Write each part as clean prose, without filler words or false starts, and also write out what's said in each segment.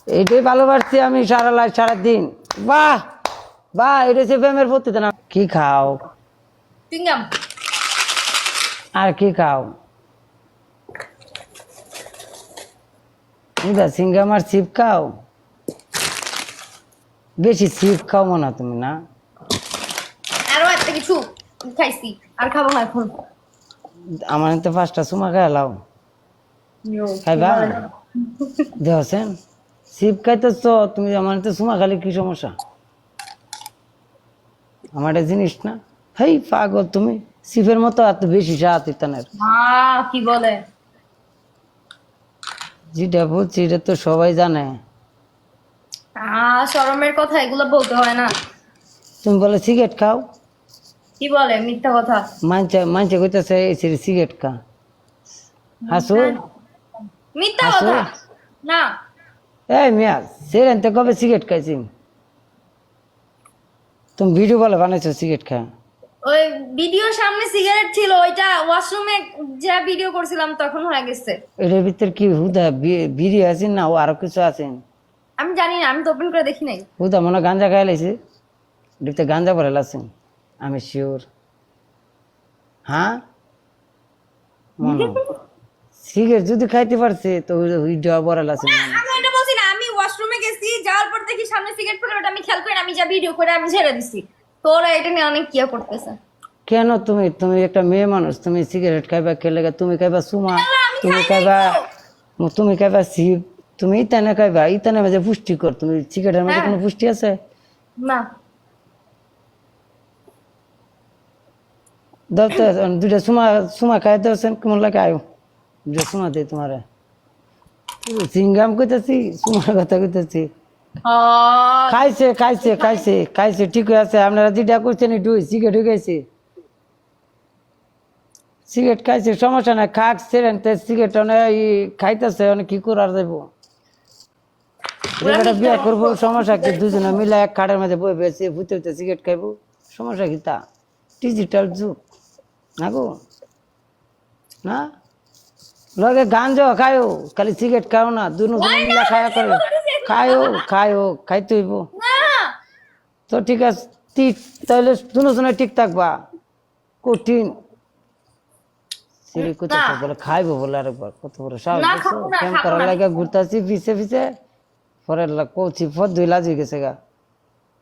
এইটাই ভালোবাসছি আমি সারাদিন। বাহ বাহ, এটা হচ্ছে প্রেমের প্রতিদান। কি খাও? চিংগাম। আর কি খাও? সিঙ্গাম আর চিপ খাও? বেশি চিপ খাও মনে তুমি না? আরো একটা কিছু খাইছি, আর খাবো না এখন। আমার তো 5টা সুমা খাইলাও। খাইবা? দেখছেন চিপ খাইতেছ তুমি, আমার তো সুমা খালি কি সমস্যা? আমার একটা জিনিস না। হেই পাগল তুমি, চিপের মতো এত বেশি স্বাদ ইতানের। কি বলে? যেটা বলছি এটা তো সবাই জানে। শরমের কথা, এগুলো বলতে হয় না। তুমি বলে সিগারেট খাও? কি বলে? মিথ্যা কথা। মানছে মানছে কইতেছে সিগারেট খা। হাসু মিথ্যা হাসু। কথা না। এই মিয়া, সেরেন তো কবে সিগারেট খাইছি? তুমি ভিডিও বলে বানাইছো সিগারেট খা? ওই ভিডিওর সামনে সিগারেট ছিল, ওইটা ওয়াশরুমে যা ভিডিও করছিলাম তখন হয়ে গেছে। এটার ভিতর কি হুদা বিড়ি আছে না ও আরো কিছু আছে? আমি জানি না, আমি তো ওপেন করে দেখি নাই। হুদা মনে হয় গাঞ্জা খাই লাইছে। এটাতে গাঞ্জা ভরে লাগছে, আমি শিওর। হ্যাঁ মনে সিগারেট যদি খাইতে পারছে তো ওইটা ভরে লাগছে। আমি এটা বলছি না, আমি ওয়াশরুমে গেছি, যাওয়ার পর দেখি সামনে সিগারেট পড়ে, ওটা আমি খেয়াল করি না, আমি যা ভিডিও করে আমি ছেড়ে দিছি। তো ওরা এটা নিয়ে অনেক কিয়া করতেছে। কেন তুমি তুমি একটা মেয়ে মানুষ, তুমি সিগারেট খাইবা খেলে তুমি খাইবা সুমা, আমি তুমি খাই নাই খাইবা তো। তুমি খাইবা সিপ, তুমি ইতানে খাইবা। ইতানের মাঝে পুষ্টিকর, তুমি সিগারেটের মধ্যে হ্যাঁ। কোনো পুষ্টি আছে? না। দাও তো দুইটা সুমা, সুমা খাই দেওছেন কেমন লাগে? আয়ো দুইটা সুমা দিই তোমারে। সিঙ্গাম কইতেছি, সুমার কথা কইতেছি। খাইছে খাইছে খাইছে খাইছে ঠিক আছে। আপনারা যেটা করছেন একটু সিগারেট ঢুকেছে, সিগারেট খাইছে সমস্যা নাই, খাক সেরেন। সিগারেট অনেক খাইতেছে, অনেক কি করার যাবো। বিয়ে করবো সমস্যা কি? দুজনে মিলে এক খাটের মাঝে বই বেছে ভূতে ভূতে সিগারেট খাইবো, সমস্যা কি? তা ডিজিটাল যুগ না গো, না লগে গাঞ্জা খায়ও, খালি সিগারেট খাও না। দুজনে মিলে খায়া করে খায়ও খায়ও খাইতে হইব তো। ঠিক আছে ঠিক, তাহলে দুজনে ঠিক থাকবা। কঠিন সিঁড়ি কোথাও বলে খাইবো বলে আরেকবার, কত বড় সাহস দেখছো? কেম করার লাগে ঘুরতেছি পিছে পিছে, পরে কৌছি ফর দুই লাজ হয়ে গেছে গা।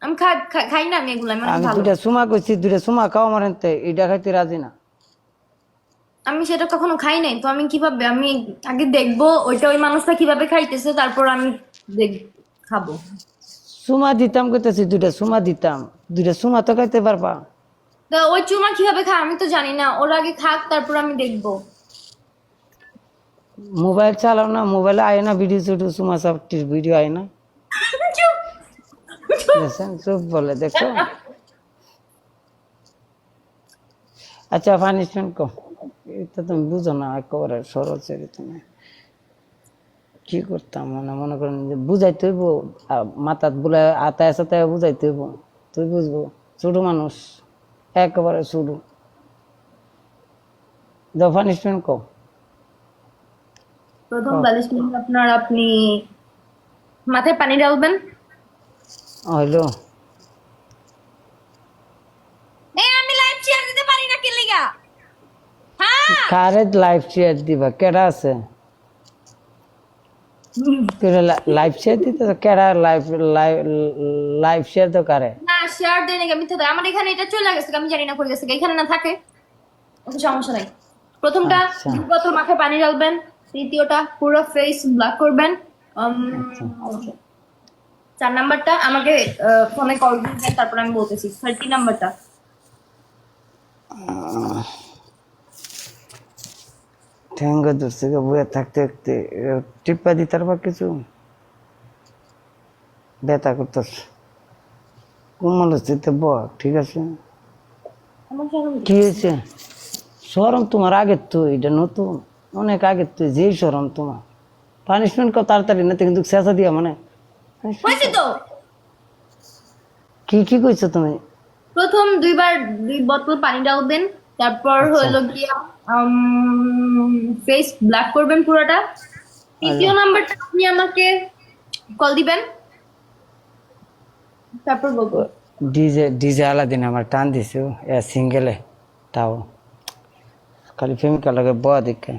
আমি খাই না, আমি এগুলো আমি দুইটা সুমা কইছি, দুইটা সুমা খাও আমার হেনতে, এইটা খাইতে রাজি না। আমি সেটা কখনো খাই নাই তো, আমি কিভাবে? আমি আগে দেখবো ওইটা ওই মানুষটা কিভাবে খাইতেছে, তারপর আমি খাবো। সুমা দিতাম কইতেছি, দুইটা সুমা দিতাম, দুইটা সুমা তো খাইতে পারবা। তো ওই চুমা কিভাবে খায় আমি তো জানি না, ওরা আগে খাক তারপর আমি দেখবো। মোবাইল চালাও না, মোবাইলে আয় না ভিডিও ছোটো সুমা সাপটির ভিডিও আয় না। দেখছেন চুপ বলে, দেখছো? আচ্ছা পানিশমেন্ট কম, এটা তুমি বুঝো না একেবারে সরল ছেড়ে। তুমি কি করতাম মানে মনে করেন যে বুঝাইতে হইব, মাথাত বলে আতায় সাতায় বুঝাইতে হইব, তুই বুঝবো। ছোট মানুষ একেবারে ছোট। দাও পানিশমেন্ট কম। প্রথম পানিশমেন্ট আপনার, আপনি মাথায় পানি ঢালবেন। হইলো আমি লাইভ শেয়ার দিতে পারি না, কি লিগা? হ্যাঁ। কারে লাইভ শেয়ার দিবা? কেডা আছে লাইভ শেয়ার দিতে? কেডা লাইভ লাইভ লাইভ শেয়ার তো কারে? না শেয়ার দেন না, মিথ্যা দেয়। আমার এখানে এটা চলে গেছে, আমি জানি না কই গেছে, এখানে না থাকে কোনো সমস্যা নাই। প্রথমটা আচ্ছা দুটো মাথায় পানি ঢালবেন, দ্বিতীয়টা পুরো ফেস ব্ল্যাক করবেন। আচ্ছা 4 নাম্বারটা আমাকে ফোনে কল দিবেন, তারপর আমি বলতেছি। 30 নাম্বারটা ঠ্যাঙ্গা ধরছে গো, বইয়া থাকতে থাকতে টিপ্পা দিতে পারবা কিছু? ব্যথা করতেছ কোমল হচ্ছে ব, ঠিক আছে। আমার শরম কি হয়েছে? সরম তোমার আগের তো, এটা নতুন অনেক আগের তো, যেই সরম তোমার। পানিশমেন্ট কত তাড়াতাড়ি না, কিন্তু চেঁচা দিয়া মানে হয়েছে তো। কি কি কইছো তুমি? প্রথম 2 বোতল পানি ঢালবেন, তারপর হলো গিয়া ফেস ব্ল্যাক করবেন পুরোটা। তৃতীয় নাম্বারটা আপনি আমাকে কল দিবেন, তারপর বলবো। ডিজে ডিজে আলাদিন আমার টান দিছে এ সিঙ্গেলে, তাও খালি প্রেমিকা লাগে বয়া দেখে।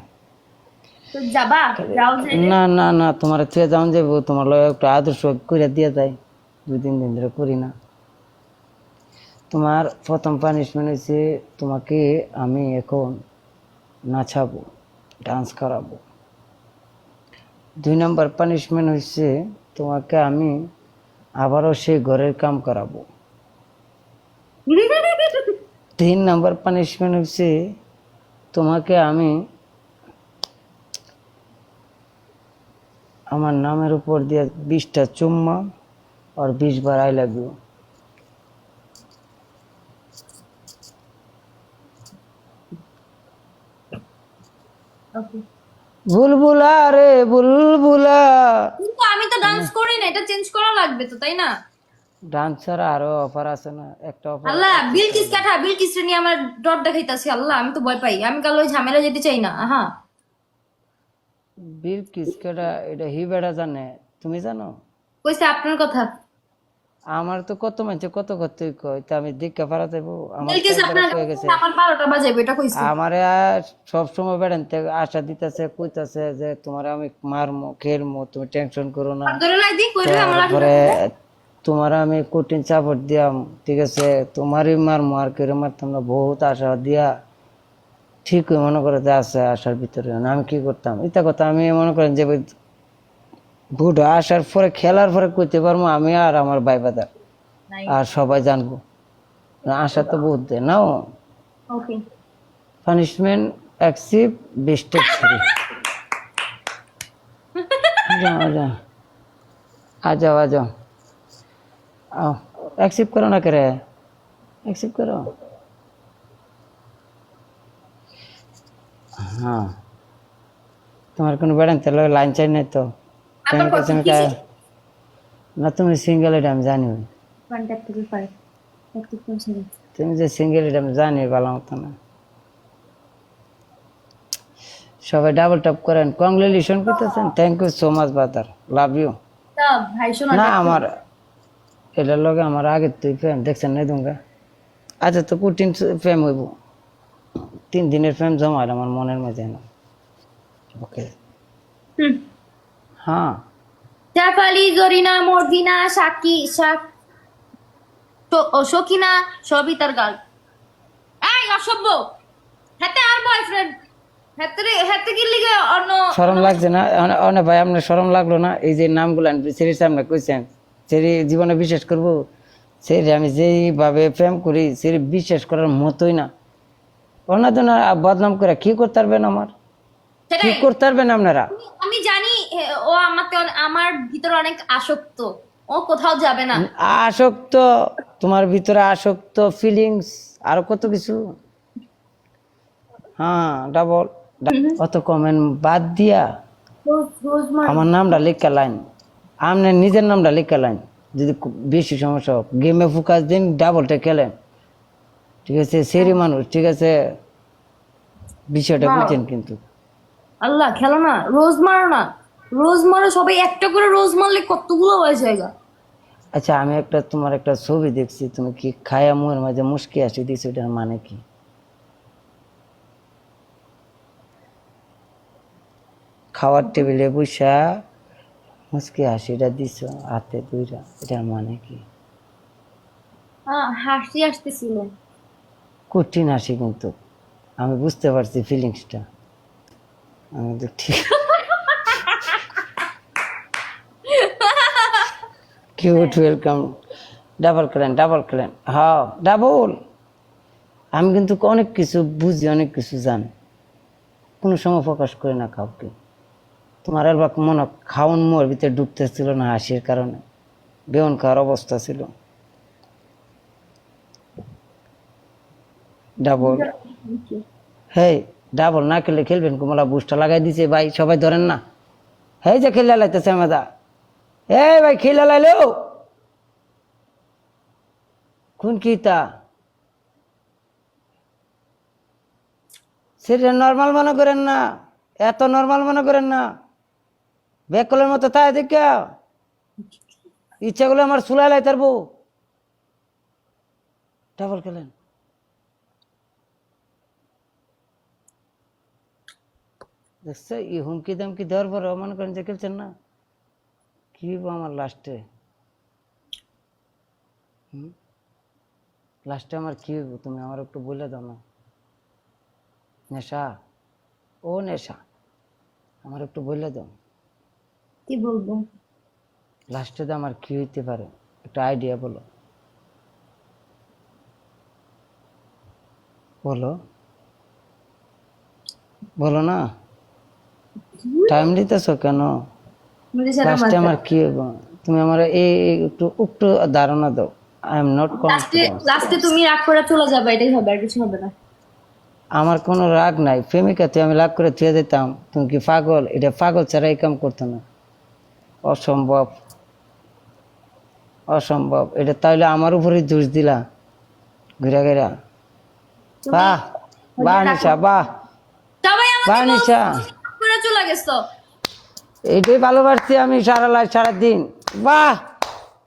তো যাবা, যাও যাইলে। না না না, তোমার থুয়ে যাওন যাবো, তোমার লগে একটু আদর্শ করে দিয়ে যায়, 2-3 দিন ধরে করি না। তোমার প্রথম পানিশমেন্ট হয়েছে তোমাকে আমি এখন নাচাবো, ডান্স করাবো। 2 নম্বর পানিশমেন্ট হয়েছে তোমাকে আমি আবারও সেই ঘরের কাম করাবো। 3 নম্বর পানিশমেন্ট হচ্ছে তোমাকে আমি আমার নামের উপর দিয়ে 20টা চুম্মা আর 20 বার আই লাভ ইউ। Okay. বুলবুলা রে বুলবুলা। কিন্তু আমি তো ডান্স করি না, এটা চেঞ্জ করা লাগবে তো, তাই না? ডান্সার আরো অফার আছে না, একটা অফার। আল্লাহ, বিলকিস কাঠা, বিলকিস রে নিয়ে আমার ডর দেখাইতাছি। আল্লাহ, আমি তো ভয় পাই, আমি কাল ওই ঝামেলা যেতে চাই না। হ্যাঁ, বীর কিসকেটা এটা হি বেড়া জানে, তুমি জানো? কইছে আপনার কথা। আমার তো কত মানছে কত কতই কয়, তা আমি দীক্ষা পারা যাবো, আমার তো বিলকিস একবার আপনার কয়ে গেছে। আমার 12টা বাজাইবে, এটা কইছে। আমারে সব সময় বেড়ান থেকে আশা দিতেছে, কইতাছে যে তোমার আমি মারমো খেলমো, তুমি টেনশন করো না। হাত ধরে লাই দি, কই রে আমার লাঠি। তারপরে তোমার আমি কঠিন চাপট দিয়াম, ঠিক আছে, তোমারই মারমো আর কেউ মারতাম না, বহুত আশা দিয়া ঠিকই মনে করে যে আছে আশার ভিতরে। আমি কি করতাম এটা কথা, আমি মনে করেন যে বুড়া আসার পরে খেলার পরে কইতে পারবো আমি আর আমার ভাই বাদার, আর সবাই জানবো। আশা তো বহুত দেয় নাও। ওকে, পানিশমেন্ট অ্যাকসিভ, বেস্টেড ফ্রি। আজাও আজাও আও, অ্যাকসেপ্ট করো না করে, অ্যাকসেপ্ট করো। হ্যাঁ, তোমার কোনো বেড়ান তাহলে লাইন চাই নাই তো? আপনার কাছে আমি না, তুমি সিঙ্গেল, এটা আমি জানি। কন্টাক্ট থেকে পাই একটু পৌঁছে দিন। তুমি যে সিঙ্গেল এটা আমি জানি ভালো মতো না। সবাই ডাবল টপ করেন, কংগ্রেচুলেশন করতেছেন, thank you so much brother, love you. তা ভাই শোনা না আমার এটার লগে আমার আগের তুই প্রেম দেখছেন নাই তুমি? আচ্ছা তো কঠিন প্রেম হইব, 3 দিনের প্রেম জমাইল আমার মনের মাঝে না। ওকে, হুম। হ্যাঁ। জাফালি, জরিনা, মর্জিনা, সকিনা, সবই তার গাল। এই অসভ্য, হাতে আর বয়ফ্রেন্ড, হাতে কি লিগে অন্য। শরম লাগছে না অনেক ভাই? আপনার শরম লাগলো না? এই যে নামগুলো সেরির সামনে কইছেন, সেরি জীবনে বিশ্বাস করবো? সেরি আমি যেইভাবে প্রেম করি সেরি বিশ্বাস করার মতোই না। অন্যজন বদনাম করে কি করতে পারবেন? আমার কি সেটাই করতে পারবেন আপনারা? আমি জানি। ও আমাকে আমার ভিতরে অনেক আসক্ত, ও কোথাও যাবে না। আসক্ত? তোমার ভিতরে আসক্ত ফিলিংস আরো কত কিছু। হ্যাঁ, ডাবল অত কমেন্ট বাদ দিয়া রোজ আমার নামটা লেখা লাইন, আপনার নিজের নামটা লেখা লাইন। যদি বেশি সমস্যা হোক গেমে ফোকাস দিন, ডাবলটা খেলেন, ঠিক আছে? সেরি মানুষ, ঠিক আছে, বিষয়টা বুঝছেন কিন্তু। আল্লাহ, খেলো না, রোজ মারো না। রোজ মারো, সবাই একটা করে রোজ মারলে কতগুলো হয়ে জায়গা। আচ্ছা, আমি একটা তোমার একটা ছবি দেখছি, তুমি কি খায়া মুয়ের মাঝে মুশকি আসি দিছো, এটার মানে কি? খাওয়ার টেবিলে বসা মুশকি হাসিটা দিছো হাতে দুইটা, এটার মানে কি? হাসি আসতেছিল। কঠিন হাসি কিন্তু, আমি বুঝতে পারছি ফিলিংসটা। আমি তো ঠিক কিউট, ওয়েলকাম, ডাবল ক্লেন, ডাবল ক্লেন, হ্যাঁ ডাবল। আমি কিন্তু অনেক কিছু বুঝি, অনেক কিছু জানি, কোনো সময় প্রকাশ করি না কাউকে। তোমার এবার মনে খাওয়ান মোর ভিতরে ডুবতেছিল না হাসির কারণে, বেউন খাওয়ার অবস্থা ছিল। ডাবল, হেই ডাবল না খেলে খেলবেন কুমলা, বুস্টটা লাগাই দিছে ভাই, সবাই ধরেন না। হেই যে খেলে লাইতেছে আমাদা, এই ভাই খেলে লাইলো কোন কি তা? সেটা নর্মাল মনে করেন না, এত নর্মাল মনে করেন না, বেকলের মতো তাই দেখা ইচ্ছা করলে আমার চুলা লাই তারবো ডাবল খেলেন। দেখছো এই হুমকি দামকি দেওয়ার পর মনে করেন যে খেলছেন না, কি হইবো আমার লাস্টে? লাস্টে আমার কি হইব তুমি আমার একটু বলে দাও না। নেশা, ও নেশা, আমার একটু বলে দাও কি বলবো? লাস্টে তো আমার কি হইতে পারে, একটা আইডিয়া বলো, বলো বলো না, টাইম দিতেছ কেন? মুঝে সারা লাস্টে আমার কি হইব তুমি আমার এই একটু একটু ধারণা দাও। আই এম নট লাস্টে কনফিডেন্ট। লাস্টে তুমি রাগ করে চলে যাবে, এটাই হবে, আর কিছু হবে না। আমার কোনো রাগ নাই, প্রেমিকাতে আমি রাগ করে থুয়ে দিতাম? তুমি কি পাগল? এটা পাগল ছাড়া এই কাম করতো না, অসম্ভব অসম্ভব। এটা তাইলে আমার উপরে দোষ দিলা ঘুরা ঘেরা। তুমি বাহ বাহ নিশা, বাহ সবাই বাহ আমাকে বলছে নিশা, রাগ করে চলে গেছো। এইটাই ভালোবাসছি আমি সারা লাইফ সারাদিন। বাহ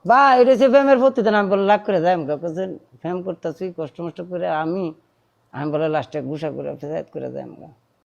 বাহ, এটা হচ্ছে প্রেমের প্রতিদিন। আমি বলে রাগ করে যাই প্রেম করতেছি কষ্ট মষ্ট করে, আমি আমি বলে লাস্টে গুসা করে ফেসাদ করে যাই।